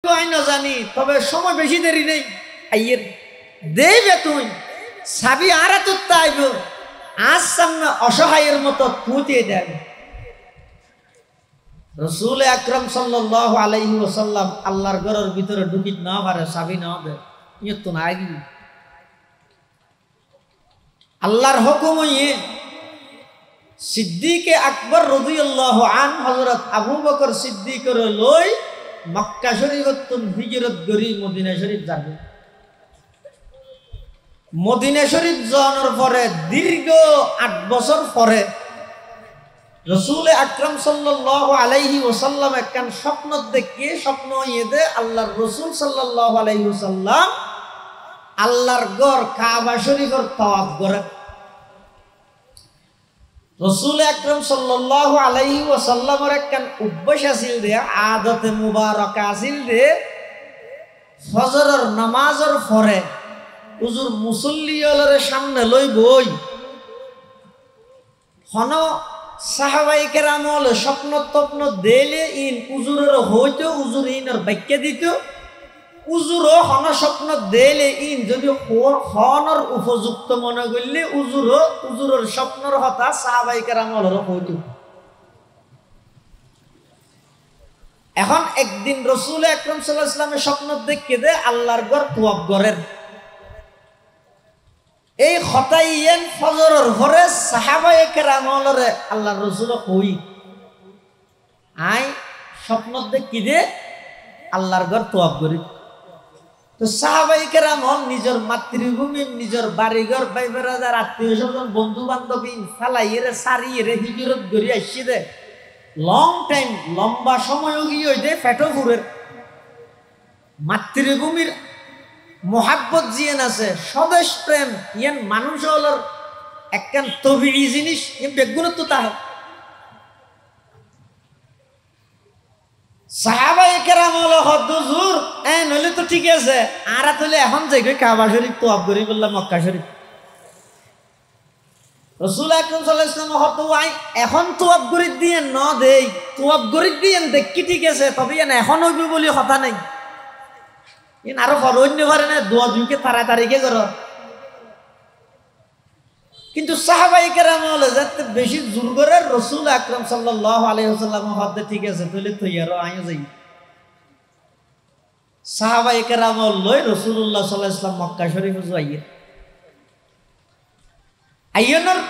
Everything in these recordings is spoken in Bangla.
না জানি, তবে সময় বেশি দেরি নেই। আইয়ের দেবে তুই সাবি আর তো তাইব আজ সামনে অসহায়ের মতো পুঁতে দেবে। রসুল আকরাম সাল্লাল্লাহু আলাইহি ওয়াসাল্লাম আল্লাহর ঘরের ভিতরে ঢুকিত না পারে, সাবি না হবে ইয়ত তো নাই। আল্লাহর হুকুম ইয়ে সিদ্দিকে আকবর রাদিয়াল্লাহু আনহু হযরত আবু বকর সিদ্দিকের লই মক্কা শরীফতুন হিজরত করি মদিনা শরীফ যাবে। মদিনা শরীফ যাওয়ার পরে দীর্ঘ 8 বছর পরে রসুল আকরাম সাল্লাল্লাহু আলাইহি ওয়াসাল্লাম একখান স্বপ্ন দেখে, স্বপ্ন ইয়েদে আল্লাহর রসুল সাল্লাল্লাহু আলাইহি ওয়াসাল্লাম আল্লাহর ঘর কাবা শরীফের তাওয়াফ করে। রসুল আকরাম সাল্লাল্লাহু আলাইহি ওয়াসাল্লামের একখান অভ্যাস আছিল দে, আদতে মুবারকা আছিল দে, ফজরের নামাজের পরে হুজুর মুসল্লিদের সামনে লই বই হন সাহাবাই কেরাম হলে স্বপ্ন তপ্ন দিলে ইন উজুরের হইতো, উজুর ইনের বাক্য দিত, উজুরও হন স্বপ্ন দিলে ইন যদি হনর উপযুক্ত মনে করলে উজুরের স্বপ্নর হতা সাহাবাই কেরাম হলের হইতো। এখন একদিন রসুল আকরাম সাল্লাল্লাহু আলাইহি ওয়াসাল্লামের স্বপ্ন দেখে দে আল্লাহর ঘর তোয়াব করেন। এই হতাইয়েন ফজরের ঘরে সাহাবায়ে কেরাম হলরে আল্লাহর রাসূল কই আই স্বপ্ন দেখি দে আল্লাহর ঘর তোয়াব করি। তো সাহাবায়ে কেরাম হল নিজের মাতৃভূমি, নিজের বাড়িঘর, ভাই বেরাদার, আত্মীয় স্বজন, বন্ধু বান্ধবী ফালাইয়ে সারিয়ে হিজরত করি আসছে দে লং টাইম, লম্বা সময় গিয়ে দে পেটো ফুরের মাতৃভূমির মোহাব্বত জিয়েন আছে, স্বদেশ প্রেম ইয়ান মানুষ হলোর একখান তবিই জিনিস, ইয়ে বেগুণত্ব তাহে সাহাবায়ে কেরাম হলো হদ্দুজুর নইলে তো ঠিক আছে আর তাহলে এখন যাই কাবা শরীফ তোয়াব করি বললাম মক্কা শরীফ। রসুল আকরাম সাল্লাল্লাহু আলাইহি ওয়াসাল্লাম হতো আই এখন তোয়াব করি দিয়ে ন দেই, তোয়াব করি দিয়ে দেখি ঠিক আছে, তবে এখন হইবে বলি কথা নাই, আরো অন্য পারে না দোয়া দুইকে তাড়াতাড়িকে করো। কিন্তু সাহাবায়ে কেরাম হলে যাতে বেশি জোর করে রসুল আকরাম সাল্লাল্লাহু আলাইহি ওয়াসাল্লাম হতে ঠিক আছে তাহলে তৈয়ার আইও যাই। সাহাবায়ে কেরাম লই রাসূলুল্লাহ সাল্লাল্লাহু আলাইহি ওয়াসাল্লাম মক্কা শরীফে যাইয়ে আইয়নর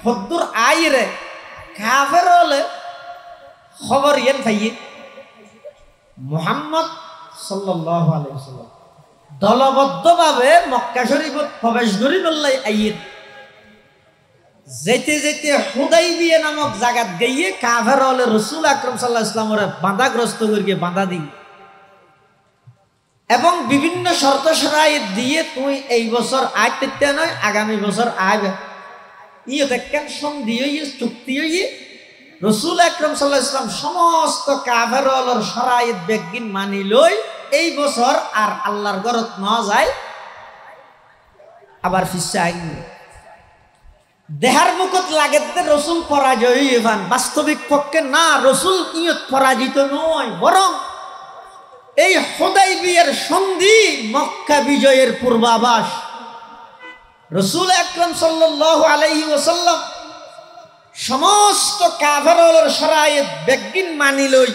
হদ্দুর আইরে কাফের হলে খবর ইয়েন ভাইয়ে মুহাম্মদ সাল্লাল্লাহু আলাইহি ওয়াসাল্লাম দলবদ্ধভাবে মক্কা শরীফত প্রবেশ করি বললাই আইয়ে যেতে যেতে হুদাইবিয়া নামক জায়গাত গিয়ে কাফের হলে রাসূল আকরাম সাল্লাল্লাহু আলাইহি ওয়াসাল্লামের বাঁধাগ্রস্ত করিয়ে বাঁধা দিই এবং বিভিন্ন শর্ত শরাইত দিয়ে তুই এই বছর আইতে নয় আগামী বছর আইবে ইয়ে দেখেন সন্ধি হইয়ে চুক্তি হইয়ে রসুল আকরাম সাল্লাল্লাহু আলাইহি ওয়াসাল্লাম সমস্ত কাফের হলর শরাইত বেগিন মানি লই এই বছর আর আল্লাহর ঘরত না যায় আবার ফিসে আইনি দেহার মুখত লাগে রসুল পরাজয় হইবান, বাস্তবিক পক্ষে না, রসুল ইয়ত পরাজিত নয়, বরং এই হুদাইবিয়ার সন্ধি মক্কা বিজয়ের পূর্বাভাস। রসুল আকরাম সাল্লাল্লাহু আলাইহি ওয়াসাল্লাম সমস্ত কাফেরদের শরায়েত বেগিন মানি লই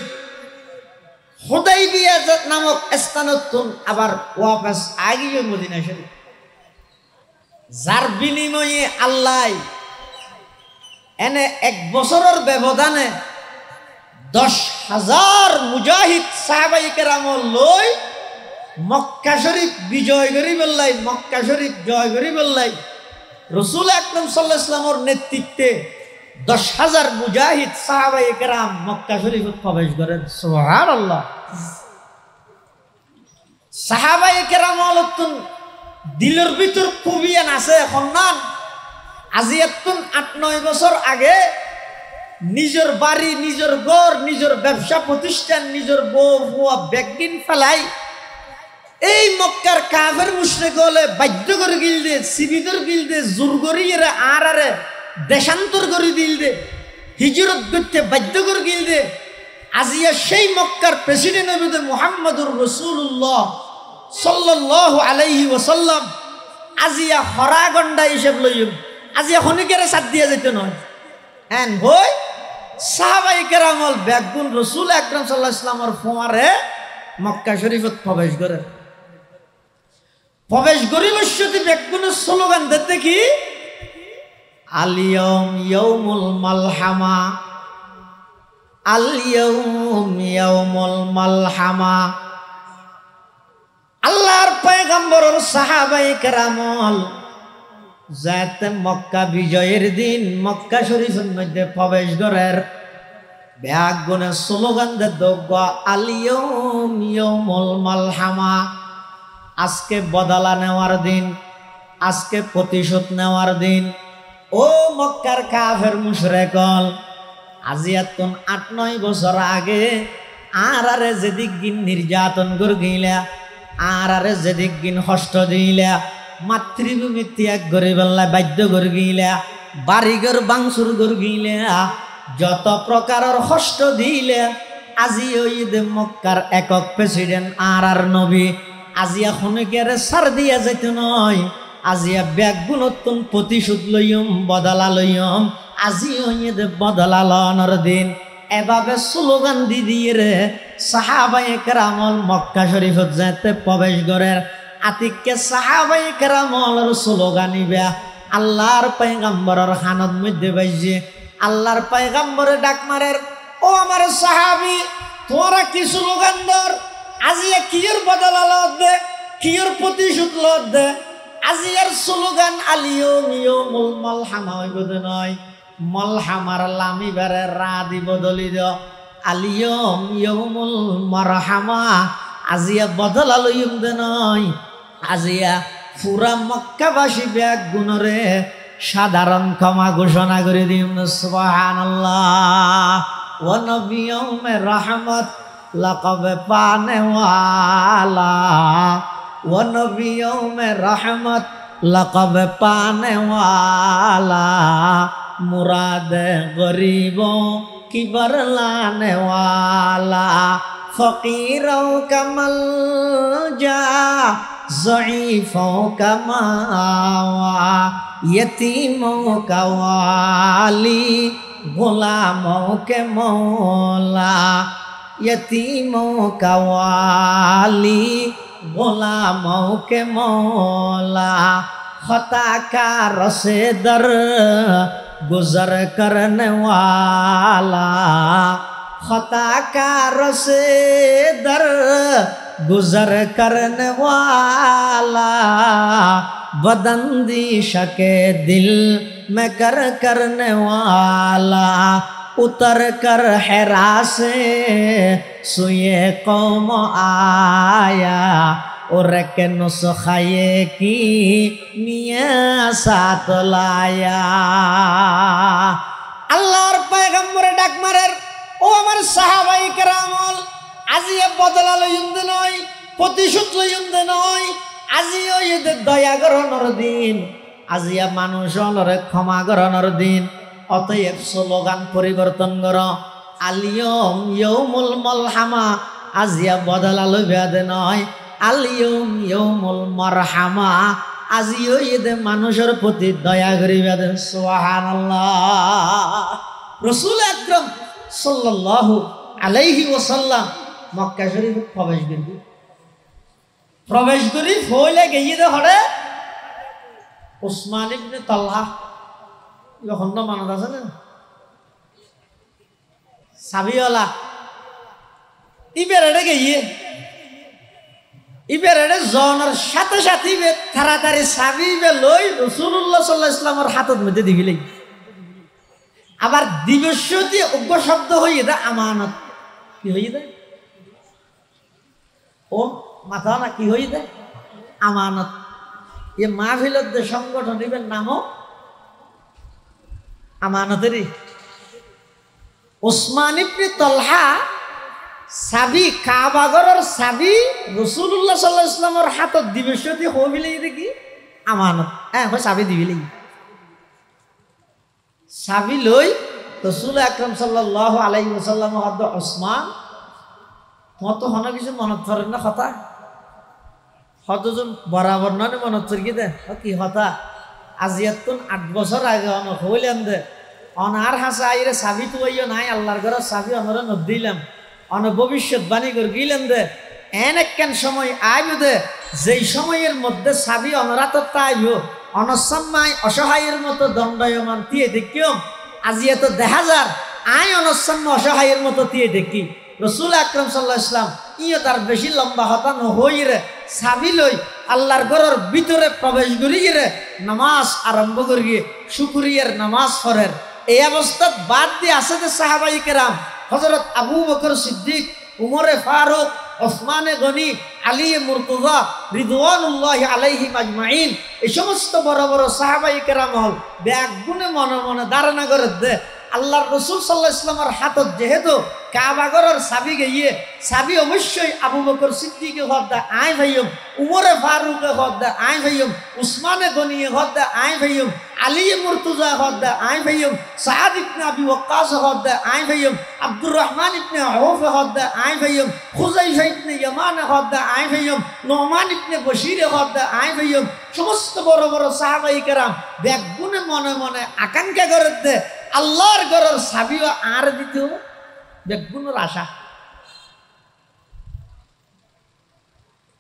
হুদাইবিয়া নামক স্থানতুন আবার ওয়াপস আগিয়ে মদিনা শরীফ, যার বিনিময়ে আল্লাহ এনে 1 বছরের ব্যবধানে 10,000 মুজাহিদ সাহাবায়ে কেরাম লই মক্কা শরীফ বিজয় করি বললাই, মক্কা শরীফ জয় করি বললাই রসুল আকরাম সাল্লাল্লাহু আলাইহি ওয়াসাল্লামের নেতৃত্বে 10,000 মুজাহিদ সাহাবায়ে কেরাম মক্কা শরীফে প্রবেশ করেন। সুবহানাল্লাহ। সাহাবায়ে কেরাম হলতুন দিলের ভিতর খুবিয়ান আছে খন্নান আজি এতুন 8-9 বছর আগে নিজের বাড়ি, নিজের ঘর, নিজের ব্যবসা প্রতিষ্ঠান, নিজের বউ বুয়া বেগিন ফেলাই এই মক্কার কাফের মুশরিক হলে বাধ্য করে গিল দে, সিবিদর গিল দে, জোর করি এরা আরে দেশান্তর করে দিল দে, হিজরত করতে বাধ্য করে গিল দে, আজিয়া সেই মক্কার প্রেসিডেন্ট হইবে মুহাম্মদুর রাসূলুল্লাহ সাল্লাল্লাহু আলাইহি ওয়াসাল্লাম আজিয়া হরাগন্ডা হিসেব লইম আজিয়া খনিকেরে সাথ দিয়া যেত নয় এন হই সাহাবায়ে কেরামল বেগুন রাসূল আকরাম সাল্লাল্লাহু আলাইহি ওয়াসাল্লামের ফোয়ারে মক্কা শরীফত প্রবেশ করিল সত্যি বেগুনের স্লোগান দিতে কি আলিয়ম ইয়াউমুল মালহামা আলিয়ম ইয়াউমুল মালহামা আল্লাহর পয়গম্বরের সাহাবায়ে কেরামল যাতে মক্কা বিজয়ের দিন মক্কা শরীফের মধ্যে প্রবেশ করার বেগুনের স্লোগান দিতে আলিয়ম ইয়াউমুল মালহামা আজকে বদলা নেওয়ার দিন আজকে প্রতিশোধ নেওয়ার দিন ও মক্কার কাফের মুশরিকল আজিয়াতুন ৮-৯ বছর আগে আরে যেদিক গিন নির্যাতন করে গিলা আরে যেদিক গিন কষ্ট দিলা মাতৃভূমি ত্যাগ করে বেলা বাধ্য করে গিলা বাড়িঘর বাংসুর করে গিলা যত প্রকারের কষ্ট দিলে আজি ওই মক্কার একক প্রেসিডেন্ট আর নবী আজিয়া খনিকের সার দিয়া যাইত নয় আজিয়া বেগুনতুন প্রতিশোধ লইম বদলা লইম আজি হইয়ে বদলা লওয়ানোর দিন এভাবে স্লোগান দি দিয়ে রে সাহাবায়ে কেরামল মক্কা শরীফত যেতে প্রবেশ করেন আতিককে সাহাবায়ে কেরামলের স্লোগান ইবা আল্লাহর পয়গম্বরের খানত মধ্যে বাইজে আল্লাহর পয়গম্বরে ডাক মারের ও আমার সাহাবী তোরা কি স্লোগান দর আজিয়া কিয়র বদলা লদ দে কিয়র প্রতিশোধ লদ দে আজিয়ার স্লোগান আলিয়ম ইয়াউমুল মালহামা হইব দে নয় মালহামার লামি বারে রা দি বদলি দ আলিয়ম ইয়াউমুল মারহামা আজিয়া বদলা লইম দে নয় আজিয়া পুরা মক্কাবাসী বেগুনরে সাধারণ ক্ষমা ঘোষণা করে দিম সুবহানাল্লাহ ওয়া নবিয়ুমে রহমত লকব পানে ওয়ালা ওয়া নবিয়ুমে রহমত লকব পানে ওয়ালা মুরাদ গরিবों की बरलाने वाला फकीरों का मलजा ज़ईफ़ों का मावा यतीमों का वाली गुलामों के मौला यतीमों का वाली गुलामों के मौला खताकार से दर गुजर करने वाला खताकार से दर गुजर करने वाला बदंदिश के दिल में करने वाला उतर कर हेरा से सुए कौम आया और के नुस्खाए की मियाँ साथ लाया আল্লাহর পয়গম্বরে ডাক মারের ও আমার সাহাবায়ে কেরামল আজিয়া বদলা লইম দে নয় প্রতিশোধ লইম দে নয় আজিও এদের দয়া গ্রহণের দিন আজিয়া মানুষ হলরে ক্ষমা গ্রহণের দিন অতএব স্লোগান পরিবর্তন কর আলিয়ম ইয়াউমুল মালহামা আজিয়া বদলা লইবা দে নয় আলিয়ম ইয়াউমুল মারহামা আজিও এদে মানুষের প্রতি দয়া করিবা দেন সুবহানাল্লাহ রাসূল আকরাম সাল্লাল্লাহু আলাইহি ওয়াসাল্লাম মক্কা শরীফে প্রবেশ করি হইলে গিয়ে দে হরে উসমান ইবনে তালহা যখন না মানত আছে না সাবিওয়ালা ইবেরে গিয়ে ইবেরে জনের সাথে সাথে তাড়াতাড়ি সাবি লই রাসূলুল্লাহ সাল্লাল্লাহু আলাইহি ওয়াসাল্লামের হাতত মধ্যে দিবিলে আবার দিবসতি অজ্ঞ শব্দ হইয়ে দা আমানত কি হইয়ে দা ও মাথা না কি হইয়ে দা আমানত এ মাহফিলত যে সংগঠন দিবেন নামও আমানতেরই উসমান ইবনে তালহা সাবি কাবাগরের সাবি রাসূলুল্লাহ সাল্লাল্লাহু আলাইহি ওয়াসাল্লামের হাতত দিবসতি হইলে দেখি আমানত হ্যাঁ সাবি দিবিলে সাবি লই রাসূল আকরাম সাল্লাল্লাহু আলাইহি ওয়াসাল্লাম হদ ওসমান তোমার তো হন কিছু মনত পড়ে না কথা হতজন বরাবর নয় মনত পড়ি দে কি কথা আজিয়াতুন 8 বছর আগে অন হইলেন দে অনার হাসা আইরে সাবি তো হইও নাই আল্লাহর ঘর সাবি আমরা নদিলাম অন ভবিষ্যৎবাণী করে গিলেন দে এন একখান সময় আইব দে যেই সময়ের মধ্যে সাবি অনরাতত আইব অনসম্মায় অসহায়ের মতো দণ্ডায়মান দিয়ে দেখিও আজি এত দেখা যার আই অনসম্য অসহায়ের মতো দিয়ে দেখি রাসূল আকরাম সাল্লাল্লাহু আলাইহি ওয়াসাল্লাম ইও তার বেশি লম্বা হতা নহই রে সাবি লই আল্লাহর ঘরের ভিতরে প্রবেশ করি রে নামাজ আরম্ভ করি শুকরিয়ার নামাজ পড়ের এই অবস্থা বাদ দিয়ে আছে যে সাহাবায়ে কেরাম হযরত আবু বকর সিদ্দিক উমরে ফারুক ওসমানে গনি আলী মুর্তজা রিদওয়ানুল্লাহি আলাইহিম আজমাইন এই সমস্ত বড় বড় সাহাবায়ে কেরাম হল ব্যাগুনে মনে মনে ধারণা করে দে আল্লাহর রাসূল সাল্লাল্লাহু আলাইহি ওয়াসাল্লামের হাতত যেহেতু কাবা ঘরের চাবি গিয়ে চাবি অবশ্যই আবু বকর সিদ্দিকে হদ্দা আই ভাইয়ম উমরে ফারুকে হদ্দা আই ভাইয়ম উসমানে গনিয়ে হদ্দা আই ভাইয়ম আলী মুর্তজা হদ্দা আই ভাইয়ম সাদ ইবনে আবি ওয়াক্কাস হদ্দা আই ভাইয়ম আব্দুর রহমান ইবনে আউফ হদ্দা আই ভাইয়ম খুজাইফা ইবনে ইয়ামান হদ্দা আই ভাইয়ম নোমান ইবনে বশির হদ্দা আই ভাইয়ম সমস্ত বড় বড় সাহাবায়ে কেরাম ব্যাগুনে মনে মনে আকাঙ্ক্ষা করে দে আল্লাহর ঘরের চাবিও আর দিত বেগুনের আশা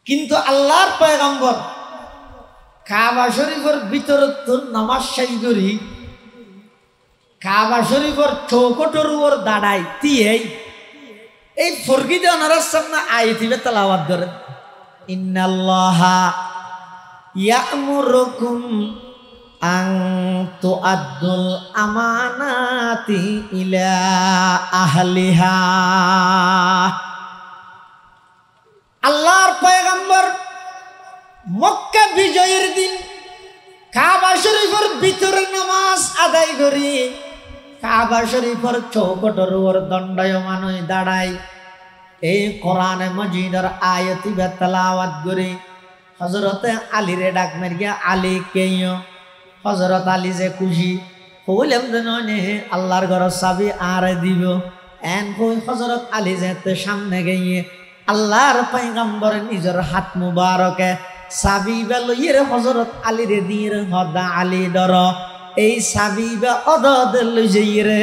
কিন্তু আল্লাহর পয়গম্বর কাবা শরীফের ভিতরে তো নামাজ সাই করি কাবা শরীফের চৌকটের উপর দাঁড়াই তিয়েই এই ফরগি দিয়ে ওনার সামনে আয়াতিবে তেলাওয়াত করে ইন্নাল্লাহা ইয়া'মুরুকুম আং তুআদ্দুল আমানাতি ইলা আহলিহা আল্লাহর পয়গম্বর মক্কা বিজয়ের দিন কাবা শরীফের ভিতরে নামাজ আদায় করি কাবা শরীফের চৌকটের উপর দণ্ডায়মান হয়ে দাঁড়াই এই কোরআনে মাজিদের আয়াতি তেলাওয়াত করে হযরতে আলীরে ডাক মারিয়া আলী কেইও হযরত আলী যে খুশি হইলাম যেন আল্লাহর ঘরের চাবি আর দিব এন কই হযরত আলী যেতে সামনে গিয়ে আল্লাহর পয়গম্বর নিজের হাত মুবারকে চাবি বা লইয়ে হযরত আলীরে দিয়ে হদা আলী ধর এই চাবি বা অদদ লই যাই রে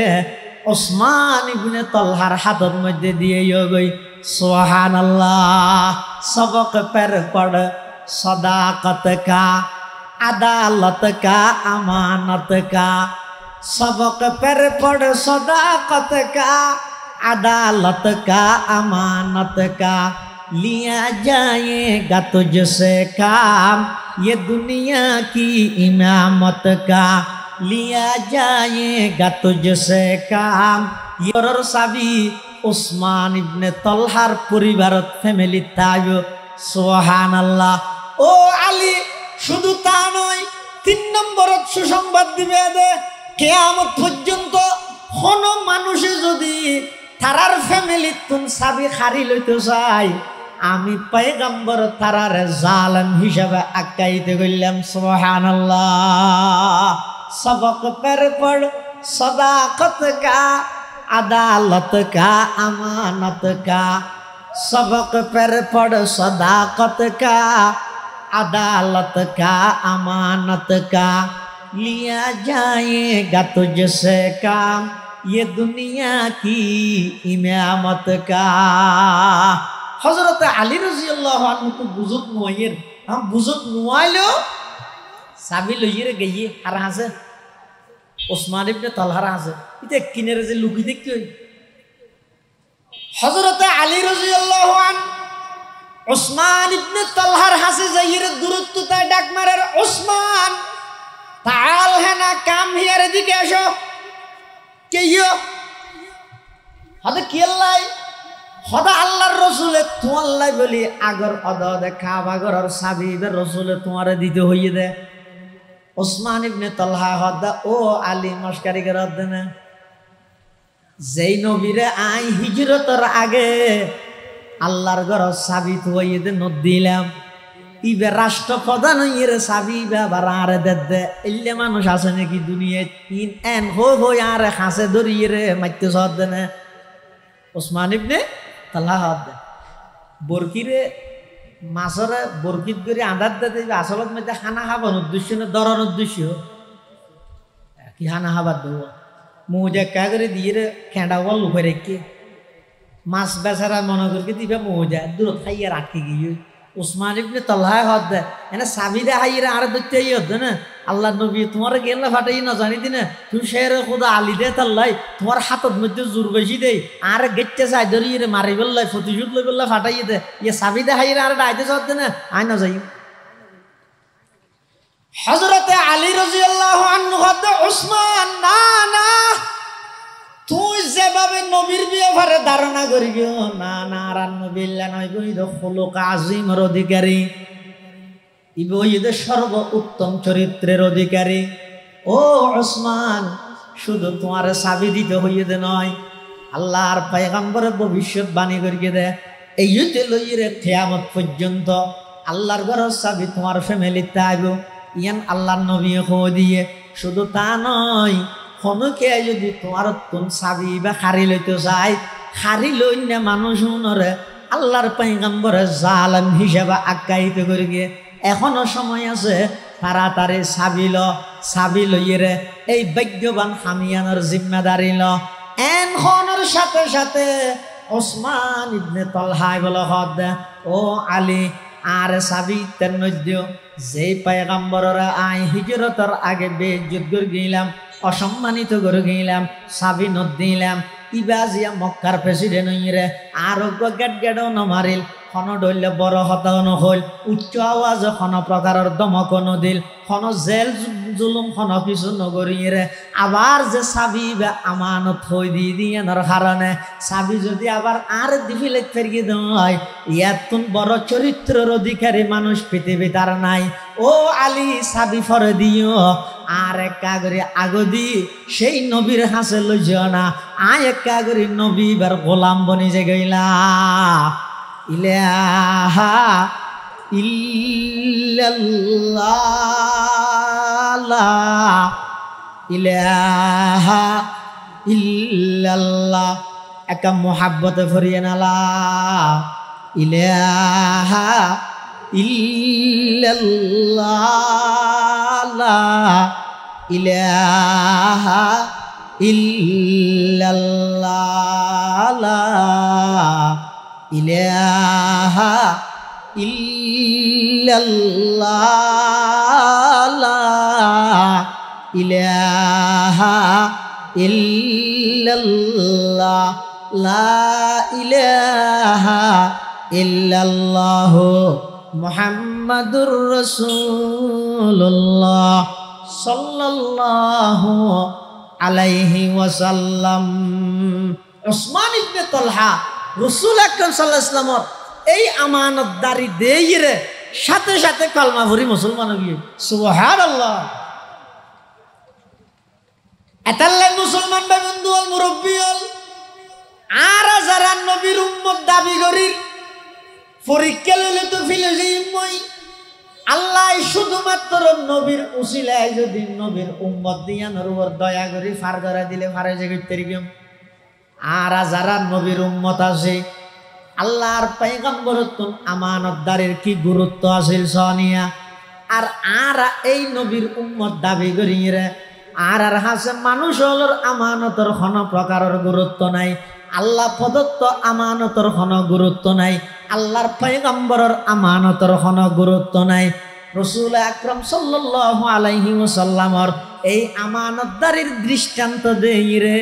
ওসমান ইবনে তালহার হাতের মধ্যে দিয়ে গই সুবহানাল্লাহ সবক পের পড় सदाकत का अदालत का अमानत का सबक पर पढ़ सदाकत का अदालत का अमानत का लिया जाएगा तुझसे काम ये दुनिया की इमामत का लिया जाएगा तुझसे काम योर साबी उस्मान इब्ने तलहार परिवार फैमिली तायो সুবহানাল্লাহ ও আলী শুধু তা নয় 3 নম্বরত সুসংবাদ দিবে দে কিয়ামত পর্যন্ত কোন মানুষে যদি তারার ফ্যামিলি তুন চাবি খারি লইতে চাই আমি পয়গম্বর তারার জালেম হিসাবে আখ্যায়িত করলাম সুবহানাল্লাহ सबक पर पढ़ सदाकत का अदालत का अमानत का सबक पर पढ़ सदाकत का अदालत का अमानत का लिया जाएगा तुझसे काम ये दुनिया की इमामत का हजरत अली रज़ियल्लाहु अन्हु तो बुजुर्ग नुआयर हम बुजुर्ग नुआइलो साबी लइर गई আর আছে ওসমান ইবনে তালহার আছে এটা কিনের যে লুকি দেখতে হই হযরত আলী রাদিয়াল্লাহু আন ওসমান ইবনে তালহার হাসে যাইর দূরত্ব তাই ডাক মারার ওসমান তাআল হেনা কাম হিয়ার দিকে আসো কেইও হাতে কি আল্লাহ খোদা আল্লাহর রাসূলে তো আল্লাহ বলি আগর অদা দেখা বাগর সাবিবে রাসূলে তোমারে দিতে হইয়ে দে ওসমান ইবনে তালহা হদা ও আলী মস্কারি করে দেন যেই নবীরে আই হিজরতের আগে আল্লাহর ঘর সাবিত হইয়ে দে নদ দিলাম ইবে রাষ্ট্রপ্রধান হইরে চাবি আবার আরে দে এলে মানুষ আছে নাকি দুনিয়ায় তিন এন হই আরে হাসে ধরিয়ে রে মাইতে সদ দে না ওসমান ইবনে তালহা হাত দে বরকিরে মাছরে বরকিত করে আধার দে আসলত মধ্যে খানা খাবার উদ্দেশ্য না দরার উদ্দেশ্য কি খানা খাবার দেব মৌজা কা করে দিয়ে রে খেঁড়া বল লুফে রেখে মাছ বেচারা মনে করকে দিবে মৌজা দূরত খাইয়ে আটকে গিয়ে উসমান ইবনে তালহা হাত দে এনে চাবি দে হাইরে আর দৈত্য হতো না আল্লাহ নবী তোমার গেলে ফাটাই না জানি দিনে তুমি শের খুদা আলি দে তাল্লাই তোমার হাতত মধ্যে জোর বেশি দেই আর গেটে চাই ধরিয়ে রে মারি বললাই প্রতিশোধ লই বললাই ফাটাই দে ইয়ে চাবি দে হাইরে আর ডাইতে চাদ না আয় না যাই হযরতে আলী রাদিয়াল্লাহু আনহু হাত উসমান না না তুই যেভাবে নবীর ব্যাপারে ধারণা করিবি না না আর নবীল্লা নয় বই খোলক আজিমের অধিকারী ইবইদের সর্ব উত্তম চরিত্রের অধিকারী ও ওসমান শুধু তোমার চাবি দিতে হইয়ে দে নয় আল্লাহর পয়গম্বরের ভবিষ্যৎবাণী করিয়ে দে এই ইউতে লইরে কিয়ামত পর্যন্ত আল্লাহর ঘরের চাবি তোমার ফ্যামিলিতে আইব ইয়ান আল্লাহর নবী খো দিয়ে শুধু তা নয় হনুকে যদি তোমার তুন চাবি বা খারি লইতে চাই খারি লই না মানুষ শুনরে আল্লাহর পয়গম্বরের জালেম হিসেবে আখ্যায়িত করে গিয়ে এখনো সময় আছে তাড়াতাড়ি চাবি লইয়ে এই ভাগ্যবান হামিয়ানোর জিম্মেদারি ল এনখনের সাথে সাথে ওসমান ইবনে তালহা বলে হদ ও আলী আর চাবি তেন দিও যেই পয়গম্বরের আই হিজরতের আগে বেইজ্জত করে গেলাম অসম্মানিত করে গেলাম চাবি নত দিলাম ইবাজিয়া মক্কার প্রেসিডেন্ট হইরে আরোগ্য গেট গেটও নমারিল খন ডইলে বড় হতাও নহল উচ্চ আওয়াজ খন প্রকারের দমক নদিল খন জেল জুলুম খন কিছু নগরীরে আবার যে চাবি বা আমানত থই দিয়ে কারণে চাবি যদি আবার আর দিফিলে ফেরিয়ে দেয় ইয়াতুন বড় চরিত্রের অধিকারী মানুষ পৃথিবীতে আর নাই ও আলী চাবি ফরে দিও আর এক কাগরি আগদি সেই নবীর হাসে লইও না আয় এক কাগরি নবী বার গোলাম বনি যে গইলা ইলাহা ইল্লাল্লাহ ইলাহা ইল্লাল্লাহ একা মোহাব্বতে ফরিয়ে নালা ইলাহা ইল্লাল্লাহ ইলাহা ইল্লাল্লাহ ইলাহা ইল্লাল্লাহ ইলাহা ইল্লাল্লাহ লা ইলাহা ইল্লাল্লাহ মুহাম্মাদুর রাসূলুল্লাহ সাল্লাল্লাহু আলাইহি ওয়াসাল্লাম উসমান ইবনে তালহা রাসূল আকরাম সাল্লাল্লাহু আলাইহি ওয়াসাল্লাম এই আমানতদারি দেইরে সাথে সাথে কলমা পড়ি মুসলমান হয়ে সুবহানাল্লাহ এতাল্লাই মুসলমান ভাই বন্ধু হল মুরব্বী হল আর যারা নবীর উম্মত দাবি করি পরীক্ষা লইলে তো ফিলোজিমই আল্লাহ শুধুমাত্র নবীর উসিলায় যদি নবীর উম্মত দিয়ানোর উপর দয়া করি ফার ধরা দিলে ফারে যে করতে গিয়ে আর যারা নবীর উম্মত আছে আল্লাহর পয়গম্বরত্ব আমানতদারির কি গুরুত্ব আছিল সনিয়া আর এই নবীর উম্মত দাবি করি রে আর হাসে মানুষ হলোর আমানতের কোনো প্রকারের গুরুত্ব নাই আল্লাহ প্রদত্ত আমানতের কোনো গুরুত্ব নাই আল্লাহর পয়গম্বরের আমানতের কোনো গুরুত্ব নাই রাসূল আকরাম সাল্লাল্লাহু আলাইহি ওয়াসাল্লামর এই আমানতদারির দৃষ্টান্ত দেই রে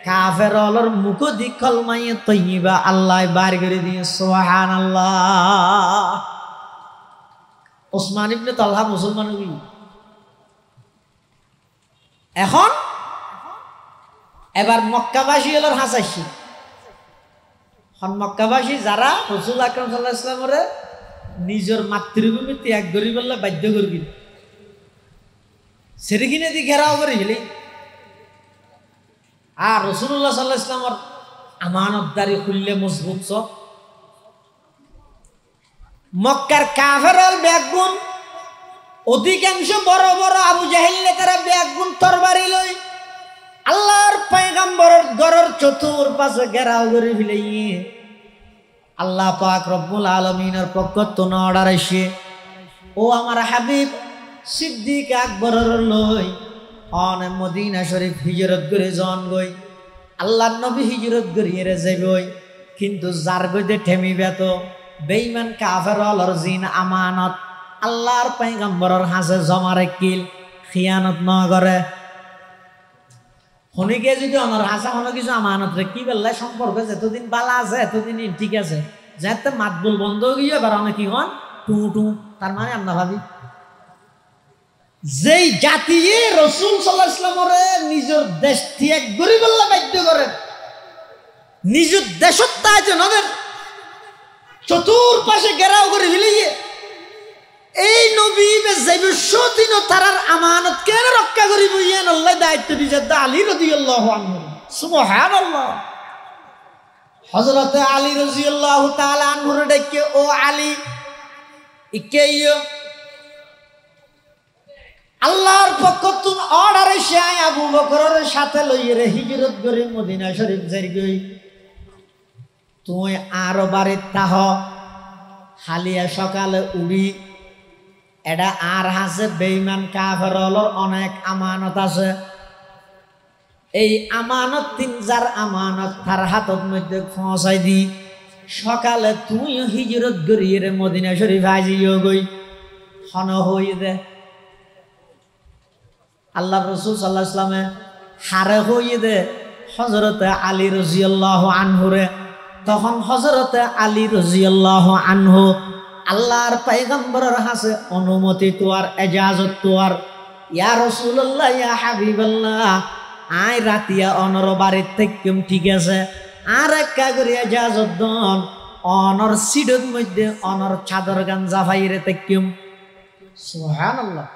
কাফেরর মুখ দি কলমায়ে তয়্যিবা আল্লাহ বার করে দিয়ে সুবহানাল্লাহ ওসমান ইবনে তালহা মুসলমান হই এখন এবার মক্কাবাসী হল হাসাইছি মক্কাবাসী যারা রাসূল আকরাম সাল্লাল্লাহু আলাইহি ওয়াসাল্লামরে নিজের মাতৃভূমি ত্যাগ করি বললে বাধ্য করবি সেদিকে দি ঘেরাও করে গেলি আর রাসূলুল্লাহ সাল্লাল্লাহু আলাইহি ওয়াসাল্লামর আমানতদারি খুললে মজবুত মক্কার কাফেরল ব্যাগুন অধিকাংশ বড় বড় আবু জাহিল তারা ব্যাগুন তরবারি লই আল্লাহর পয়গম্বরের গরর চতুর্পাশে ঘেরাও করে ফেলাইয়ে আল্লাহ পাক রব্বুল আলামিনের পক্ষ থেকে অর্ডার আসে ও আমার হাবিব সিদ্দিক আকবরের লই অনে মদিনা শরীফ হিজরত করে জন গই আল্লাহর নবী হিজরত করিয়ে যাইবই কিন্তু যার গইতে ঠেমিবে তো বেঈমান কাফের অলর জিন আমানত আল্লাহর পয়গম্বরের হাসে জমা রাখিল খিয়ানত ন করে হনিকে যদি অনর হাসা হনো কিছু আমানত রে কি বললে সম্পর্ক যতদিন বালা আছে এতদিন ঠিক আছে যাতে মাতবুল বন্ধ গিয়ে এবার অনেক কি হন টু টু তার মানে আমরা ভাবি যেই জাতি রসুল সাল্লাল্লাহু আলাইহি ওয়াসাল্লামের নিজের দেশ ত্যাগ করি বললা বাধ্য করে নিজের দেশত তাই যে নদের চতুর্পাশে ঘেরাও করে ফেলিয়ে এই নবী যাইবে সদিন তারার আমানত কেন রক্ষা করিব ইয়ান আল্লাহ দায়িত্ব দিয়েছে আলী রাদিয়াল্লাহু আনহু সুবহানাল্লাহ হযরত আলী রাদিয়াল্লাহু তাআলা আনহুর ডেকে ও আলী ইকেইও আল্লাহর পক্ষ থেকে অর্ডার এসে আবু বকরের সাথে লইয়ে হিজরত করে মদিনা শরীফ যাই গই তুই আরো বাড়ির তাহ হালিয়া সকালে উড়ি এটা আর হাসে বেঈমান কাফেরর অনেক আমানত আছে এই আমানত তিন যার আমানত তার হাতত মধ্যে পৌঁছাই দি সকালে তুই হিজরত করিয়ে মদিনা শরীফ আজিও গই হন হই দে আল্লাহ রসুল সাল্লাল্লাহু আলাইহি ওয়াসাল্লামে হারে হইয়ে দে হযরত আলী রাদিয়াল্লাহু আনহুরে তখন হযরত আলী রাদিয়াল্লাহু আনহু আল্লাহর পয়গম্বরের হাসে অনুমতি তোয়ার এজাজত তোয়ার ইয়া রাসূলুল্লাহ ইয়া হাবিবাল্লাহ আই রাতিয়া অনর বাড়ির থেকেম ঠিক আছে আর একটা করে এজাজত দন অনর সিডের মধ্যে অনর চাদর গাঞ্জা ভাইরে থেকেম সুবহানাল্লাহ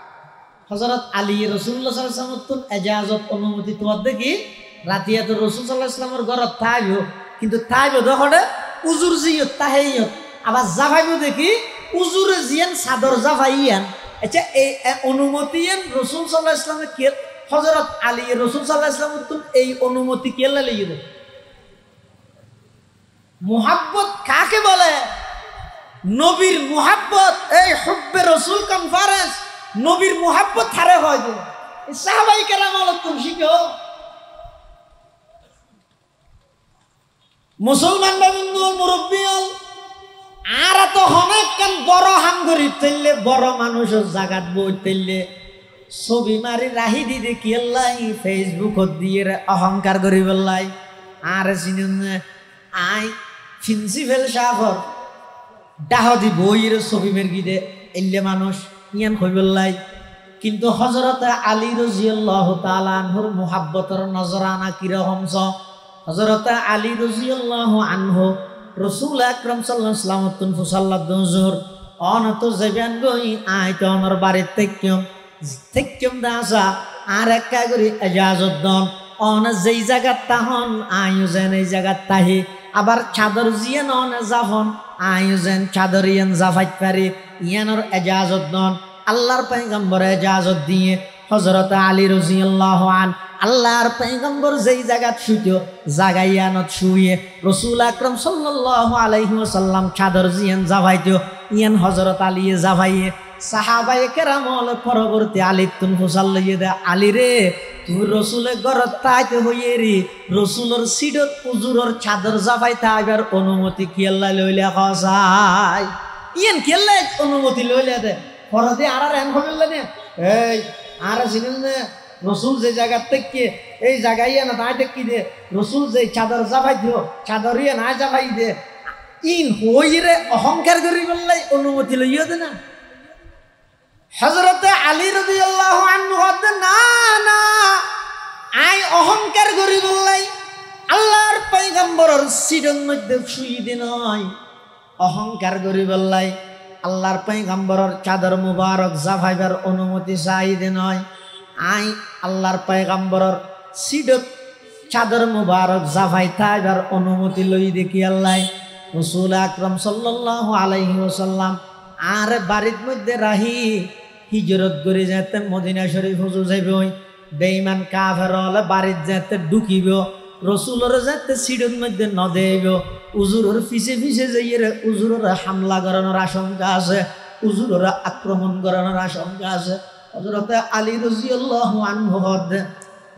হযরত আলী রাসূলুল্লাহ সাল্লাল্লাহু আলাইহি ওয়াসাল্লাম এজাজত অনুমতি তোয়ার দেখি রাতিয়া তো রাসূল সাল্লাল্লাহু আলাইহি ওয়াসাল্লামের ঘরত থাইও কিন্তু থাইবে দখড়ে উজুর জিয়ত তাহেইয়ত আবার জাভাইব দেখি উজুরে জিয়ান সাদর জাভাইয়ান আচ্ছা এই অনুমতি রাসূল সাল্লাল্লাহু আলাইহি ওয়াসাল্লামের কে হযরত আলী রাসূল সাল্লাল্লাহু আলাইহি ওয়াসাল্লাম এই অনুমতি কে লাইয়ে দেন মুহাব্বত কাকে বলে নবীর মুহাব্বত এই হুব্বে রাসূল কনফারেন্স নবীর মুহাব্বত হারে হয় যে সাহাবায়ে কেরাম আলোচনা শিখো মুসলমান বাবুন্দু মুরব্বী আর তো অনেক কেন বড় হাঙ্গরি তেললে বড় মানুষের জাগাত বই তেললে ছবি মারি রাহি দি দেখি আল্লাহ ফেসবুকত দিয়ে অহংকার করি বললাই আর চিনুন আই প্রিন্সিপাল সাহর ডাহ দি বইয়ের ছবি মেরগি দে এলে মানুষ ইয়ান হই বললাই কিন্তু হযরত আলী রাদিয়াল্লাহু তাআলা আনহুর মুহাব্বতের নজরানা কিরকম ছ হযরত আলী রাদিয়াল্লাহু আনহু রাসূল আকরাম সাল্লাল্লাহু আলাইহি ওয়াসাল্লাম তুন ফুসাল্লাত দুজুর অনত যাবেন গই আইতে অনর বাড়িতে থেকেম দাসা আর একটা করে ইজাজত দন অন যেই জায়গাত তাহন আয়োজন এই জায়গাত তাহি আবার চাদর জিয়ান অন জাহন আয়োজন চাদর ইয়ান জাফাইত পারি ইয়ানর ইজাজত দন আল্লাহর পয়গম্বর ইজাজত দিয়ে হযরত আলী রাদিয়াল্লাহু আন আল্লাহর পয়গম্বর যেই জায়গাত শুইতো জাগাইয়ানত শুয়ে রাসূল আকরাম সাল্লাল্লাহু আলাইহি ওয়াসাল্লাম চাদর জিয়ান জাভাইতো ইয়ান হযরত আলী জাভাইয়ে সাহাবায়ে কেরাম হল পরবর্তী আলী তুন ফুসাল লইয়ে দে আলী রে তুই রাসূলের ঘরত তাইতে হইয়ে রে রাসূলের সিডত উজুরর চাদর জাভাইতে আবার অনুমতি কি আল্লাহ লইলে কসাই ইয়ান কি আল্লাহ অনুমতি লইলে দে পরতে আর এম হইল না এই আর জিনিস না রসুল যে জায়গা থেকে এই জায়গায় না তাই দেখি দে রসুল যে চাদর জাভাই দিও চাদর ইয়ে না জাভাই দে ইন হইরে অহংকার করি বললে অনুমতি লইও দে না হযরত আলী রাদিয়াল্লাহু আনহু হতে না না আই অহংকার করি বললে আল্লাহর পয়গম্বরের সিডের মধ্যে শুই দে নয় অহংকার করি বললে আল্লাহর পয়গম্বরের চাদর মুবারক জাভাইবার অনুমতি চাই দে নয় আই আল্লাহর পয়গম্বরের সিডত চাদর মুবারক জাভাই তাইবার অনুমতি লই দেখি আল্লাহ রাসূল আকরাম সাল্লাল্লাহু আলাইহি ওয়াসাল্লাম আর বাড়ির মধ্যে রাহি হিজরত করে যেতে মদিনা শরীফ হুজুর যাইব বেঈমান কাফের হলে বাড়ির যেতে ঢুকিব রসুলের যেতে সিঁড়ির মধ্যে ন দেব উজুরের পিছে পিছে যাইয়ে উজুরের হামলা করানোর আশঙ্কা আছে উজুরের আক্রমণ করানোর আশঙ্কা আছে হযরতে আলী রাদিয়াল্লাহু আনহু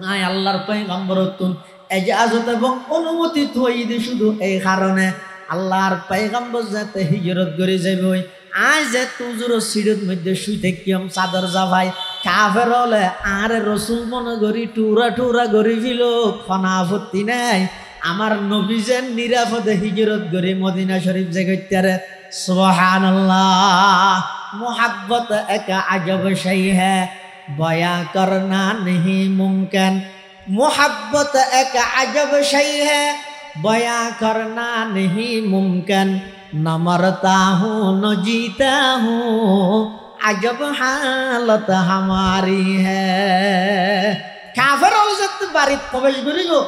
নাই আল্লাহর পয়গম্বরতুন এজাজত এবং অনুমতি থইদি শুধু এই কারণে আল্লাহর পয়গম্বর যাতে হিজরত করে যাবে আজ যে তুজুর সিঁড়ির মধ্যে শুইতে কিয়ম চাদর জাভাই কাফের হলে আর রসুল মনে করি টুরা টুরা গড়ি ফিল খনাফতি নাই আমার নবী যেন নিরাপদে হিজরত করে মদিনা শরীফ জায়গায় সুবহানাল্লাহ मोहब्बत एक अजब शय है बयां करना नहीं मुमकिन मोहब्बत एक अजब शय है बयां करना नहीं मुमकिन न मरता हूँ न जीता हूँ अजब हालत हमारी है काफिर हो सकते बारित प्रवेश करेगो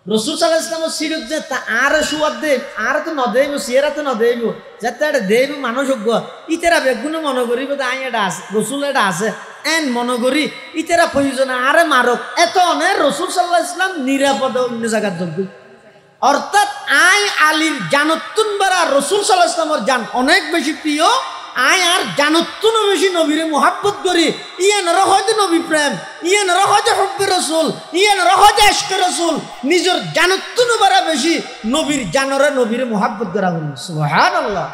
রসুল সাল্লাল্লাহু আলাইহি ওয়াসাল্লাম সিরত যে তা আর সুয়াদ দে আর তো ন দেব সিরা তো ন দেব যাতে এটা দেব মানুষ হোক ইতেরা বেগুন মনে করিব আই এটা আছে রসুল এটা আছে এন মনে করি ইতেরা প্রয়োজন আরে মারক এত অনে রসুল সাল্লাল্লাহু আলাইহি ওয়াসাল্লাম নিরাপদে অন্য জায়গার যোগ্য অর্থাৎ আই আলীর জানতুন বারা রসুল সাল্লাল্লাহু আলাইহি ওয়াসাল্লামের জান অনেক বেশি প্রিয় আই আর জানতুন বেশি নবীরে মোহাব্বত করি ইয়ান রহজ নবী প্রেম ইয়ান রহজ হুব্বে রাসূল ইয়ান রহজ ইশকে রাসূল নিজের জানতুন বারা বেশি নবীর জানরে নবীরে মোহাব্বত করা হল সুবহানাল্লাহ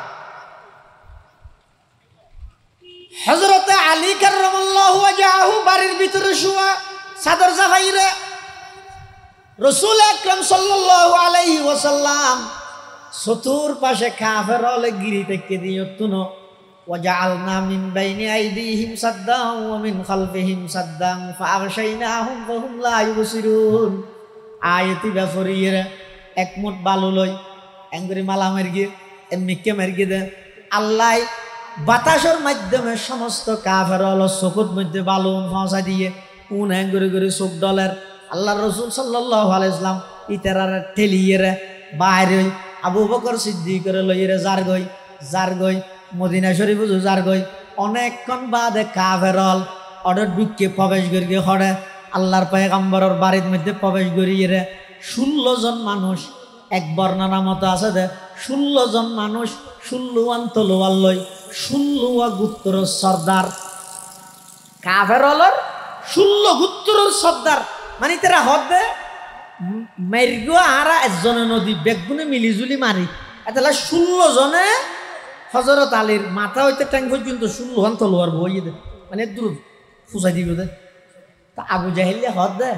হযরত আলী কাররামাল্লাহু ওয়াজহাহু বাড়ির ভিতরে শুয়া চাদর জাগাইরে রাসূল আকরাম সাল্লাল্লাহু আলাইহি ওয়াসাল্লাম চতুর পাশে কাফের হলে গিরি থেকে দিয়তুনো وجعلنا من بين أيديهم سدا ومن خلفهم سدا فأغشيناهم فهم لا يبصرون আয়াতি ব্যাপারীর একমত বালু লই এঙ্গুরি মালা মারগি এমনিকে মারগি দে আল্লাহ বাতাসের মাধ্যমে সমস্ত কাফের হল চকুর মধ্যে বালু ফাঁসা দিয়ে উন এঙ্গুরি করে চোখ ডলের আল্লাহ রসুল সাল্লাল্লাহু আলাইহি ওয়াসাল্লাম ইতারারে ঠেলিয়ে বাইরে আবু বকর সিদ্দিকের লইরে জার গই মদিনা শরীফ যার গই অনেকক্ষণ বাদে কাফেরল অর্ডার ঢুকে প্রবেশ করিয়ে হরে আল্লাহর পয়গম্বরের বাড়ির মধ্যে প্রবেশ করিয়ে 16 জন মানুষ এক বর্ণনা মতো আছে দে 16 জন মানুষ 16 তলোয়ার লই 16 গোত্রের সর্দার কাফেরলর 16 গোত্রের সর্দার মানে তারা হবে মারিগো আরা একজনে নদী বেগুনে মিলিজুলি মারি এতলা 16 জনে হযরত আলীর মাথা হইতে ট্যাং পর্যন্ত 16 তলোয়ার বইয়ে দে মানে দূর ফুসাই দিব দে তা আবু জাহেলে হদ দে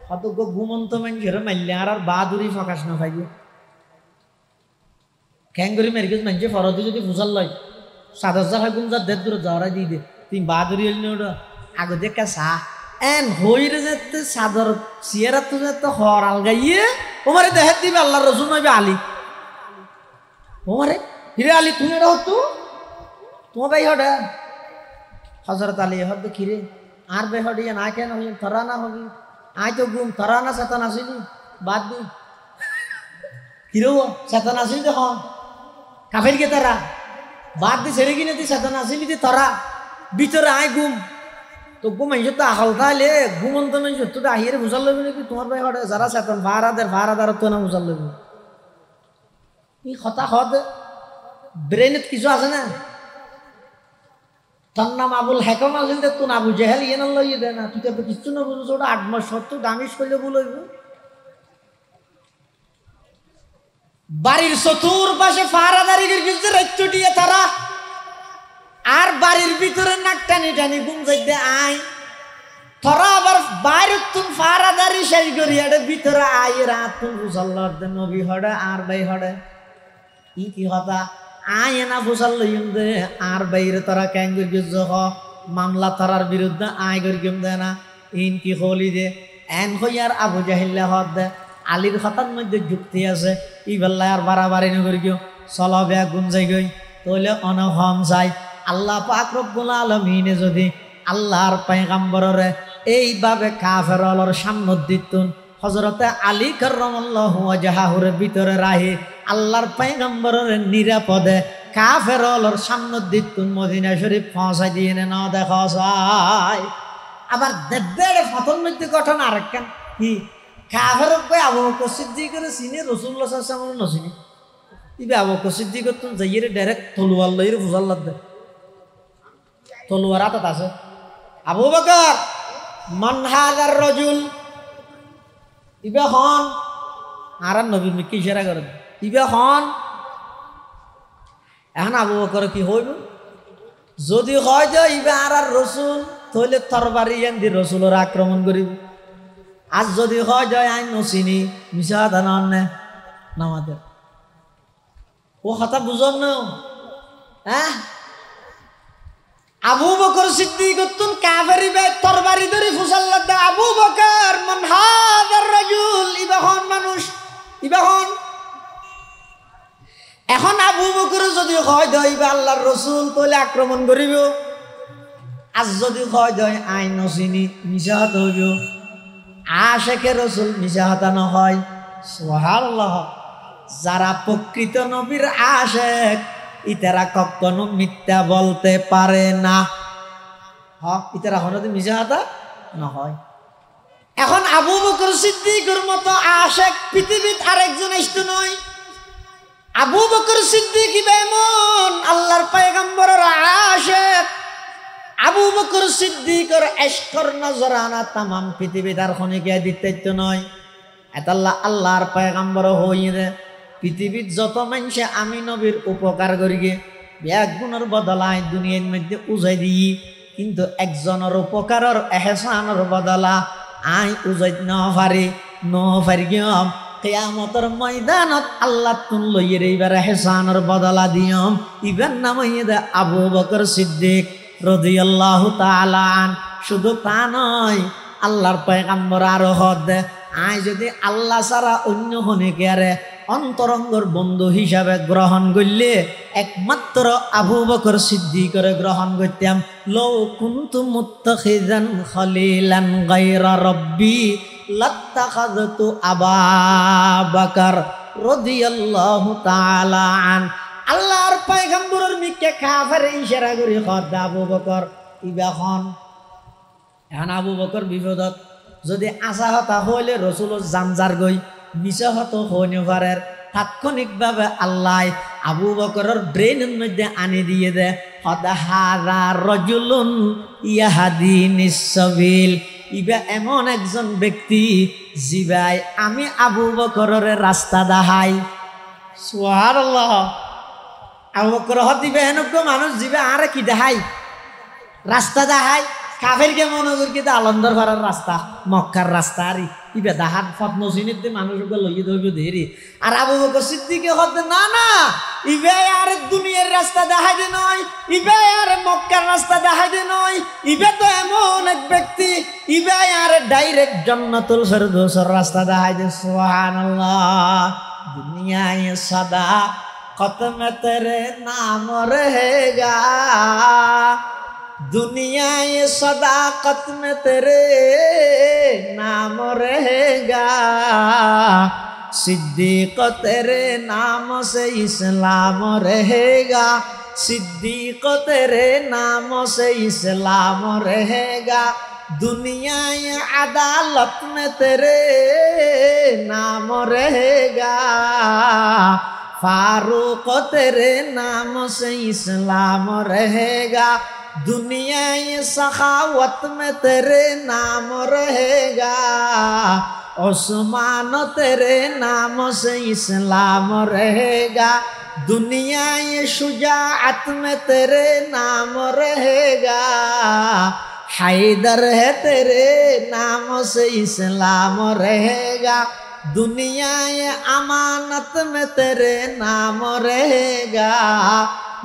হত ঘুমন্ত মানুষের মারলে আর বাহাদুরি প্রকাশ না পাইবে খ্যাঙ্গরি মেরগেজ মানুষে ফরদি যদি ফুসাল লয় সাদা জায়গা গুম যা দেড় দূরে যাওয়ারা দিয়ে দে তুমি বাহাদুরি হইলে ওটা আগে দেখা চা এন হইরে যেতে সাদর সিয়ারা তো যেতে হর আলগাইয়ে ওমারে দেহের দিবে আল্লাহ রসুল নইবে আলী ওমারে হিরে আলী তুমি এটা হতো তোমার ভাই হডে হযরত আলী হদ কিরে আর ভাই হডিয়ে না কেন হই তরা না হবি আয় তো গুম তরা না শয়তান আসিনি বাদ দি হিরো শয়তান আসিনি তো হন কাফের কে তারা বাদ দি ছেড়ে কিনে দি শয়তান আসিনি দি তরা ভিতরে আয় গুম তো গুম আইছো তো আহল তাইলে ঘুমন্ত নাই তো আহিরে বুঝাল লবি নাকি তোমার ভাই হডে যারা শয়তান ভাড়াদার তো না বুঝাল লবি এই কথা হদ ব্রেনত কিছু আছে না তার নাম আবুল হেকম আসিল দে তুন আবু জেহেল ইয়ে না লইয়ে দে না তুই তো কিছু না বুঝছো ওটা 8 মাস সত্য দামিশ করলে বলইব বাড়ির চতুর পাশে ফারাদারি গিরগিজে রাইতো দিয়ে তারা আর বাড়ির ভিতরে নাক টানি টানি ঘুম যাইতে আয় তোরা আবার বাইরে তুন ফারাদারি শেষ করি এটা ভিতরে আয় রাত তুন বুঝাল্লাহ নবী হড়ে আর ভাই হড়ে কি কথা আয় না ফুসাল লইম দে আর বাইরে তারা ক্যাঙ্গুর গিজ মামলা তারার বিরুদ্ধে আয় করিম দে না ইন কি হলি দে এন হই আর আবু জাহিল্লা হদ দে আলীর কথার মধ্যে যুক্তি আছে ই বেল্লা আর বাড়াবাড়ি নগর গিয়ে চল বেয়া গুম যাই গই তইলে অনহম চাই আল্লাহ পাক রব্বুল আলামিনে যদি আল্লাহর পয়গম্বররে এইভাবে কাফেরলর সামনে দিতুন হযরতে আলী কাররামাল্লাহু ওয়াজহাহুর ভিতরে রাহি আল্লাহর পয়গম্বরের নিরাপদে কাফেরলর সামনে দিতুন মদিনা শরীফ পৌঁছাই দিয়ে না দেখা যায়। আবার দেবের ফতন মধ্যে ঘটনা আরেকখান কি কাফের আবু বকর সিদ্দিকের চিনি রাসূলুল্লাহ সাল্লাল্লাহু আলাইহি ওয়াসাল্লাম নচিনি ইবে আবু বকর সিদ্দিকের তুন যাইরে ডাইরেক্ট তলোয়ার লইরে ফুজাল্লাদ দে তলোয়ার হাতত আছে। আবু বকর মান হাযার রাজুল ইবে হন আর নবী মিকি ইশারা করে ইবে হন। এখন আবু বকর কি হইব যদি হয় যে ইবে আর রসুল তাহলে তরবারি এন দি রসুলের আক্রমণ করিব। আর যদি হয় যে আইন নচিনি মিশা দান নামাদের ও কথা বুঝন না। হ্যাঁ আবু বকর সিদ্দিক তুন কাফেরি বে তরবারি ধরে ফুসাল্লাদ দে আবু বকর মান হাযার রাজুল ইবে হন মানুষ ইবে হন। এখন আবু বকর যদি হয় দইবা আল্লাহর রসুল তাহলে আক্রমণ করিব। আজ যদি হয় দই আইন নচিনি মিশা হাত হইব। আশেকে রসুল মিশা হাতা নহয়। সুবহানাল্লাহ। যারা প্রকৃত নবীর আশেক ইতারা কখনো মিথ্যা বলতে পারে না। ইতারা হনতে মিশা হাতা নহয়। এখন আবু বকর সিদ্দিকের মতো আশেক পৃথিবীত আরেকজন আসতো নয়। আবু বকর সিদ্দিক এমন আল্লাহর পয়গম্বরের আশিক। আবু বকর সিদ্দিকের ইশকের নজরানা तमाम পৃথিবীর আর খনিকে দিতে নয়। এতাল্লাহ আল্লাহর পয়গম্বর হইরে পৃথিবীর যত মানুষ আমি নবীর উপকার করিগে এক গুণের বদলায় দুনিয়ার মধ্যে উজাই দিই, কিন্তু একজনের উপকারের এহসানের বদলা আই উজাইত ন পারি গিয়ম কিয়ামতের ময়দানত আল্লাহ তুন লইয়ের এইবার এহসানের বদলা দিয়ম। ইবেন নাম দে আবু বকর সিদ্দিক রাদিয়াল্লাহু তাআলা আন। শুধু তা নয় আল্লাহর পয়গম্বর আরো হদ দে আই যদি আল্লাহ ছাড়া অন্য হনিকে আরে অন্তরঙ্গর বন্ধু হিসাবে গ্রহণ করলে একমাত্র আবু বকর সিদ্দিকরে গ্রহণ করতাম। লও কুনতু মুত্তাখিযান খলিলান গায়রা রাব্বি লাত্তাখাযতু আবা বকর রাদিয়াল্লাহু তাআলা আন। আল্লাহর পয়গম্বরের মিকে কাফের ইশারা করে খদ আবু বকর ইবা খন। এখন আবু বকর বিপদত যদি আশা হতা হইলে রসুল জামজার গই মিশা হতো হইনে পারের তাৎক্ষণিকভাবে আল্লাহ আবু বকরের ব্রেনের মধ্যে আনি দিয়ে দে হদাহারা রজুলুন ইয়াহাদিনিস সাবিল। ইবা এমন একজন ব্যক্তি জিবাই আমি আবু বকরের রাস্তা দেখাই। সুবহানাল্লাহ। আবু বকর হতিবে হেনক মানুষ জিবে আরে কি দেখাই রাস্তা দেখাই। কাফেরকে মনে করি কিন্তু আলন্দর ভাড়ার রাস্তা মক্কার রাস্তা আরি ইবে দাহার ফত নসিনিতে মানুষকে লইয়ে ধরবে ধেরি। আর আবু বকর সিদ্দিকে হতে না না ইবে আর দুনিয়ার রাস্তা দেখাই দে নয়, ইবে আর মক্কার রাস্তা দেখাই দে নয়। ইবে তো এমন এক ব্যক্তি ইবে আর ডাইরেক্ট জান্নাতুল ফেরদৌসের রাস্তা দেখাই দে। সুবহানাল্লাহ। দুনিয়ায় সদা কতম তেরে নাম রহেগা, दुनिया ये सदाकत में तेरे नाम रहेगा, सिद्दीक तेरे नाम से इस्लाम रहेगा, सिद्दीक तेरे नाम से इस्लाम रहेगा, दुनिया ये अदालत में तेरे नाम रहेगा, फारूक तेरे नाम से इस्लाम रहेगा, दुनिया ये सखावत में तेरे नाम रहेगा, उस्मान तेरे नाम से इस्लाम रहेगा, दुनिया ये शुजाअत में तेरे नाम रहेगा, हैदर है तेरे नाम से इस्लाम रहेगा, दुनिया ये अमानत में तेरे नाम रहेगा,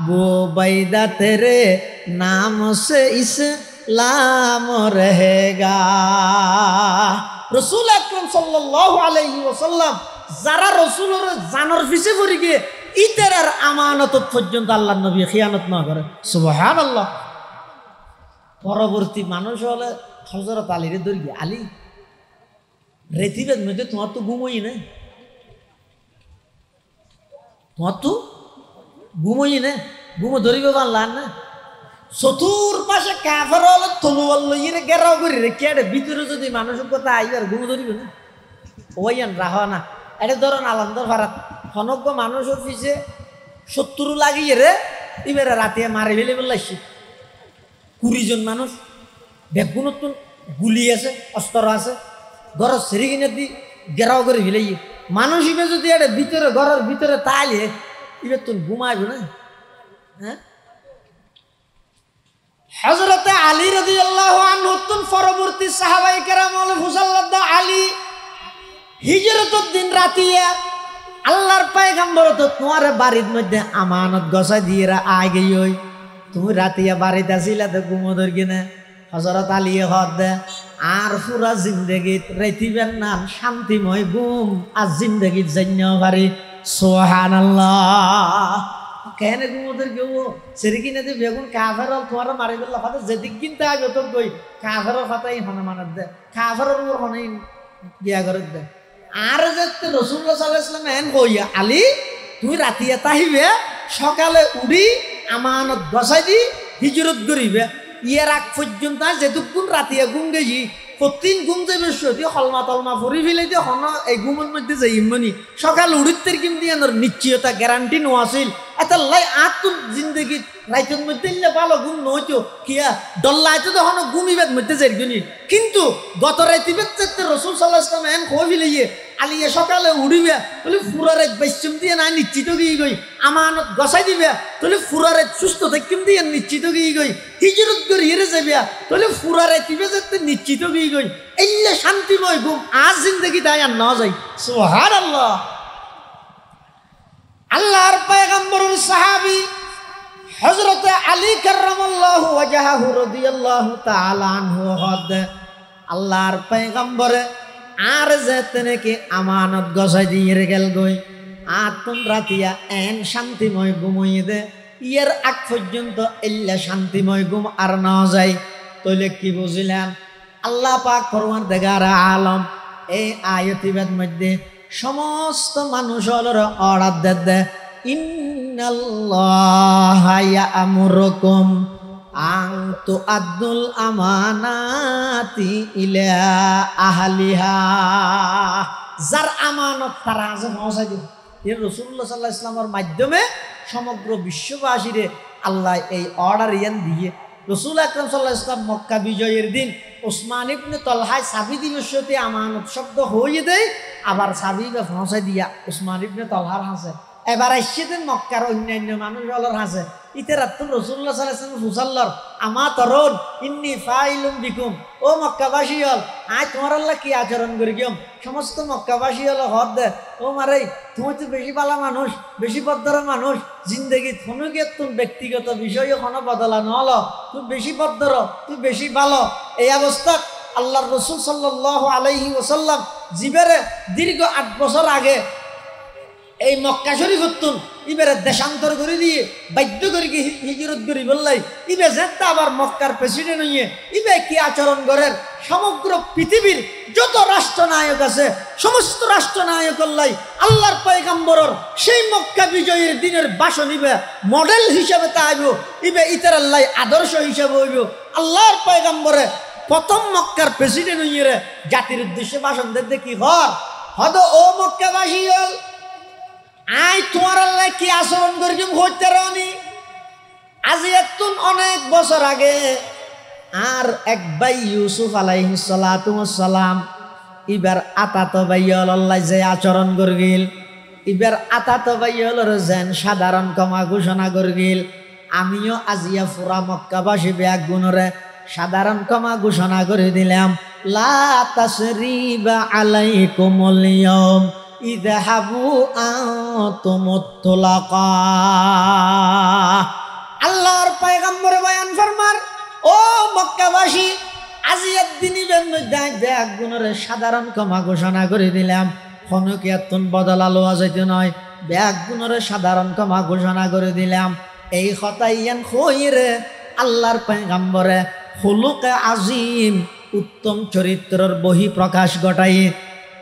वो बैदा तेरे नाम से इस्लाम रहेगा। रसूल अकरम सल्लल्लाहु अलैहि वसल्लम যারা রসুলের জানার পিছে পড়ে গিয়ে ইতারার আমানত পর্যন্ত আল্লাহর নবী খিয়ানত না করে। সুবহানাল্লাহ। পরবর্তী মানুষ হলে হযরত আলীর দরগে আলী রেতিবের মধ্যে তোমার তো ঘুমোই না, তোমার তো ঘুমোই না ঘুমো ধরিব পারলাম না চতুর্পাশে কাফের হলে তলোয়ার লইয়ে গেরাও করি রে কেটে ভিতরে যদি মানুষের কথা আইবার ঘুমো ধরিব না ওইয়ান রাহ না এটা ধরুন আলান্দর ভাড়াত হনজ্ঞ মানুষের পিছে 70 লাগিয়ে রে এবারে রাতে মারি ফেলে বললাইছি 20 জন মানুষ বেগুনতুন গুলি আছে অস্ত্র আছে ঘর সেরি কিনে দি গেরাও করে ফেলে মানুষ ইবে যদি এটা ভিতরে ঘরের ভিতরে তাইলে এবার তুমি ঘুমাইব না হ্যাঁ হযরতে আলী রাদিয়াল্লাহু আনহু পরবর্তী সাহাবায়ে কেরাম হল ফুসাল্লাদ আলী হিজরতের দিন রাতিয়া আল্লাহর পয়গম্বর তো তোমার বাড়ির মধ্যে আমানত গছাই দিয়ে আগে ওই তুমি রাতিয়া বাড়িতে আসিলা তো ঘুমোদর কিনা হযরত আলী হদ দে আর পুরা জিন্দেগিত রেতিবেন না শান্তিময় ঘুম আর জিন্দেগিত জন্য পারি সুবহানাল্লাহ কেন ঘুমোদর কেউ সেরি কিনে যে বেগুন কাফের তোমার মারি বললো হয়তো যেদিক কিনতে আগে তো কই কাফের কথাই হনে মানত দে কাফের উপর হনে বিয়া করে দে আর যে রাসূলুল্লাহ সাল্লাল্লাহু আলাইহি ওয়াসাল্লাম এন কইয়া আলী তুই রাতিয়া তাহিবে সকালে উঠি আমানত গছাই দি হিজরত করিবে ইয়ার আগ পর্যন্ত যেটুকুন রাতিয়া ঘুম গেছি প্রতিদিন ঘুম যাবে সত্যি হলমা তলমা ফরি ফেলে দিয়ে হন এই ঘুমের মধ্যে যাই ইমনি সকাল উড়িতের কিন্তু নিশ্চয়তা গ্যারান্টি নো আসিল এত লাই আতুন জিন্দগি রাইতের মধ্যে ভালো ঘুম নইতো কিয়া ডল্লাইতে তো হন ঘুমিবার মধ্যে যাই কিন্তু গত রাইতিবে রাসূল সাল্লাল্লাহু আলাইহি ওয়াসাল্লাম এন কই ফেলিয়ে আলিয়া সকালে উড়িবে বলে ফুরারে বাইসম দিয়ে নাই নিশ্চিত গিয়ে গই আমানত গছাই দিবে তাহলে ফুরারে সুস্থ থাকিম দিয়ে নিশ্চিত গিয়ে গই হিজরত করে হেরে যাবে তাহলে ফুরারে দিবে যেতে নিশ্চিত গিয়ে গই এইলে শান্তিময় ঘুম আজ জিন্দগি তাই আর না যাই সুবহানাল্লাহ আল্লাহর পয়গম্বরের সাহাবী হযরত আলী কাররামাল্লাহু ওয়াজহাহু রাদিয়াল্লাহু তাআলা আনহু হদ আল্লাহর পয়গম্বরে আর যেতে নাকি আমানত গছাই দিয়ে গেল গই আর তুম রাতিয়া এন শান্তিময় ঘুমইয়ে দে ইয়ার আগ পর্যন্ত এল্লা শান্তিময় ঘুম আর না যায় তইলে কি বুঝিলেন আল্লাহ পাক পরওয়ারদিগার আলম এই আয়াতিবের মধ্যে সমস্ত মানুষের অর্ডার দে ইন্নাল্লাহা ইয়া'মুরুকুম আং তু আদুল আমানাতি ইলা আহলিহা যার আমানত তারা যে পৌঁছাই দিব এই রাসূলুল্লাহ সাল্লাল্লাহু আলাইহি ওয়াসাল্লামের মাধ্যমে সমগ্র বিশ্ববাসীরে আল্লাহ এই অর্ডার ইয়ান দিয়ে রাসূল আকরাম সাল্লাল্লাহু আলাইহি ওয়াসাল্লাম মক্কা বিজয়ের দিন ওসমান ইবনে তলহায় সাবি দিবসতে আমানত শব্দ হয়ে দেয় আবার সাবিকে পৌঁছাই দিয়া ওসমান ইবনে তলহার হাসে এবার আসছেন মক্কার অন্যান্য মানুষ হলর হাসে ইতেরাতুল রাসূলুল্লাহ সাল্লাল্লাহু আলাইহি ওয়াসাল্লাম ফুসাল্লার আমা তরুন ইন্নী ফাইলুম বিকুম ও মক্কাবাসী হল আজ তোমার আল্লাহ কি আচরণ করি গিয়ম সমস্ত মক্কাবাসী হল হদ দে ও মারে তুমি তো বেশি ভালো মানুষ বেশি ভদ্র মানুষ জিন্দগি থনুকে তুমি ব্যক্তিগত বিষয় কোনো বদলা নহল তুই বেশি ভদ্র তুই বেশি ভালো এই অবস্থা আল্লাহর রাসূল সাল্লাল্লাহু আলাইহি ওয়াসাল্লাম জীবনে দীর্ঘ 8 বছর আগে এই মক্কা শরীফতুন ইবেরে দেশান্তর করে দিয়ে বাধ্য করে হিজরত করি বললাই ইবে যেতে আবার মক্কার প্রেসিডেন্ট হইয়ে ইবে কি আচরণ করেন সমগ্র পৃথিবীর যত রাষ্ট্রনায়ক আছে সমস্ত রাষ্ট্রনায়ক লাই আল্লাহর পয়গম্বরের সেই মক্কা বিজয়ের দিনের ভাষণ ইবে মডেল হিসেবে তাইব ইবে ইতারাল্লাই আদর্শ হিসেবে হইব আল্লাহর পয়গম্বরে প্রথম মক্কার প্রেসিডেন্ট হইয়ে জাতির উদ্দেশ্যে ভাষণ দিতে কি হদ ও মক্কাবাসী হল আই তোমার আল্লাহ কি আচরণ করি হইতে রানি আজি এতুন অনেক বছর আগে আর এক ভাই ইউসুফ আলাইহিস সালাতু ওয়াস সালাম ইবার আতাত ভাই আল্লাহ যে আচরণ করগিল ইবার আতাত ভাই হলর যেন সাধারণ ক্ষমা ঘোষণা করগিল আমিও আজিয়া পুরা মক্কাবাসী ব্যাগ গুণরে সাধারণ ক্ষমা ঘোষণা করে দিলাম লা তাসরিবা আলাইকুমুল ইয়াউম ইযহাবু আনতুমুত তুলাকা আল্লাহর পয়গম্বর বয়ান ফরমার ও মক্কাবাসী আজিয়ার দিনই ব্যাগ গুণরে সাধারণ ক্ষমা ঘোষণা করে দিলাম ফনুকে এতন বদলালো যাইতে নয় ব্যাগ গুণরে সাধারণ ক্ষমা ঘোষণা করে দিলাম এই হতাইয়ান খইরে আল্লাহর পয়গম্বরে খুলুকে আজিম উত্তম চরিত্রের বহি প্রকাশ ঘটাই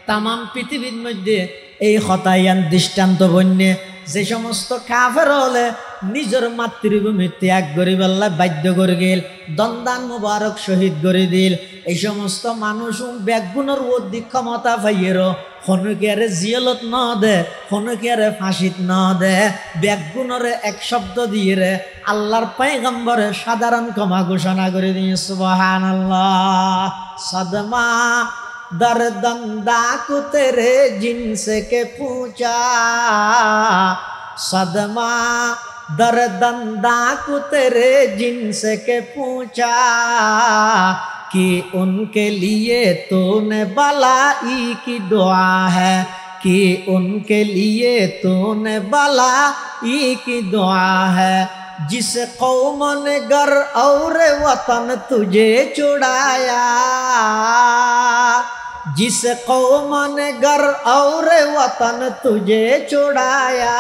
তামাম পৃথিবীর মধ্যে এই হতাইয়ান দৃষ্টান্ত বন্যে যে সমস্ত কাফের হলে নিজের মাতৃভূমি ত্যাগ করি বেল্লা বাধ্য করে গেল, দন্দান মুবারক শহীদ করে দিল। এই সমস্ত মানুষ ব্যাগুণের অধিক ক্ষমতা পাইয়েরও হনুকিয়ারে জিয়লত ন দে, হনুকিয়ারে ফাঁসিত ন দে, ব্যাগুণরে এক শব্দ দিয়ে রে আল্লাহর পয়গম্বরে সাধারণ ক্ষমা ঘোষণা করে দিয়ে সুবহানাল্লাহ। সদমা दर्दंदा को तेरे जिनसे के पूछा, सदमा दर्दंदा को तेरे जिनसे के पूछा, कि उनके लिए तूने बलाई की दुआ है, कि उनके लिए तूने बलाई की दुआ है। जिस कौम ने घर और वतन तुझे छुड़ाया, जिस कौम ने घर और वतन तुझे छुड़ाया,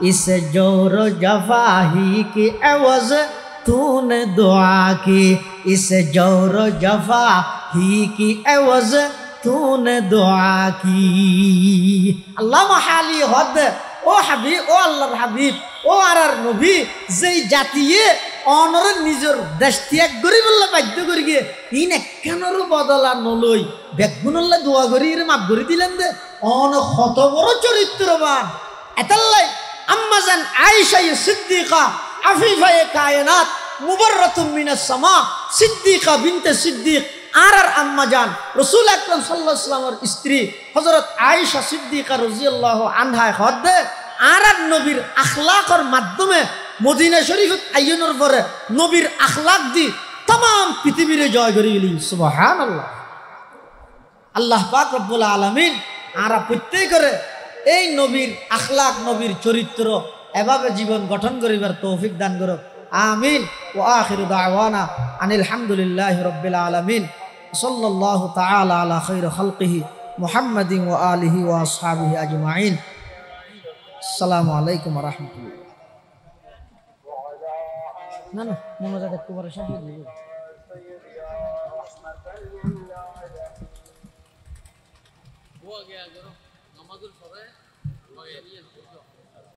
इस जोर जफा ही की एवज तूने दुआ की, इस जोर जफा ही की एवज तूने दुआ की। अल्लाह महाली हद ओ हबीब, ओ अल्लाहर हबीब, ও আর নবী যেই জাতিয়ে অনর নিজের দেশ ত্যাগ করি বললে বাধ্য করি গিয়ে ইন একখানেরও বদলা নলই বেগুনল্লা দোয়া করি মাফ করে দিলেন দে অন কত বড় চরিত্রবান। এতাল্লাই আম্মাজান আয়েশা সিদ্দিকা আফিফায়ে কায়নাত মুবাররাতুম মিনাস সামা সিদ্দিকা বিনতে সিদ্দিক আর আম্মাজান রাসূল আকরাম সাল্লাল্লাহু আলাইহি ওয়াসাল্লামের স্ত্রী হযরত আয়েশা সিদ্দিকা রাদিয়াল্লাহু আনহা হদে আর নবীর আখলাকর মাধ্যমে মদিনা শরীফত আইনের পরে নবীর আখলাক দি तमाम পৃথিবীর জয় করে গেলি সুবহানাল্লাহ। আল্লাহ পাক রব্বুল আলামিন আরা প্রত্যেক করে এই নবীর আখলাক নবীর চরিত্র এভাবে জীবন গঠন করিবার তৌফিক দান করো আমিন। ওয়া আখিরু দাওয়ানা আনিল হামদুলিল্লাহি রাব্বিল আলামিন। সাল্লাল্লাহু তাআলা আলা খায়রি খালকিহি মুহাম্মাদিন ওয়া আলিহি ওয়া আসহাবিহি আজমাইন। আসসালামু আলাইকুম ওয়া রাহমাতুল্লাহ। না না মোনাজাত একটু পরে শেষ হয়ে যাবে। ও আগে আগে নামাজের পরে